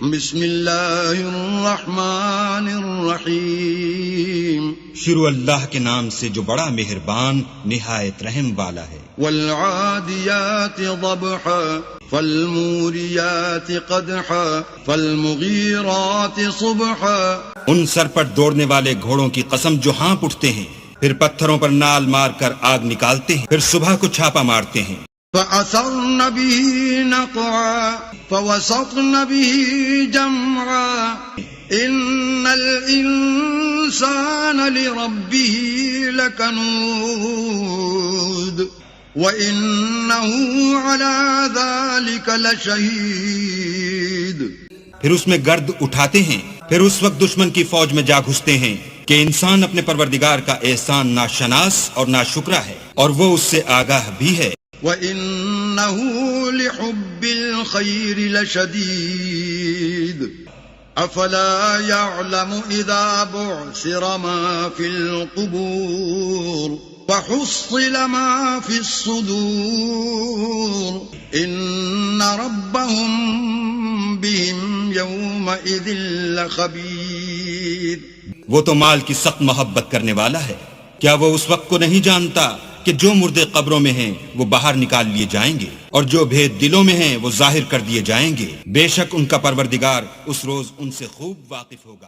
بسم اللہ الرحمن الرحیم، شروع اللہ کے نام سے جو بڑا مہربان نہایت رحم والا ہے۔ والعادیات ضبحا فالموریات قدحا فالمغیرات صبحا، ان سر پر دوڑنے والے گھوڑوں کی قسم جو ہانپ اٹھتے ہیں، پھر پتھروں پر نال مار کر آگ نکالتے ہیں، پھر صبح کو چھاپا مارتے ہیں۔ فأثرن به نقعا فوسطن به جمعا إن الإنسان لربه لكنود وإنه على ذلك لشهيد۔ پھر اس میں گرد اٹھاتے ہیں، پھر اس وقت دشمن کی فوج میں جا گھستے ہیں کہ انسان اپنے پروردگار کا احسان ناشناس اور ناشکرا ہے، اور وہ اس سے آگاہ بھی ہے۔ وَإِنَّهُ لِحُبِّ الْخَيْرِ لَشَدِيدٌ أَفَلَا يَعْلَمُ إِذَا بُعْثِرَ مَا فِي الْقُبُورِ وَحُصِّلَ مَا فِي الصُّدُورِ إِنَّ رَبَّهُمْ بِهِمْ يَوْمَئِذٍ لَخَبِيرٌ۔ وہ تو مال کی سخت محبت کرنے والا ہے، کیا وہ اس وقت کو نہیں جانتا کہ جو مردے قبروں میں ہیں وہ باہر نکال لیے جائیں گے، اور جو بھید دلوں میں ہیں وہ ظاہر کر دیے جائیں گے۔ بے شک ان کا پروردگار اس روز ان سے خوب واقف ہوگا۔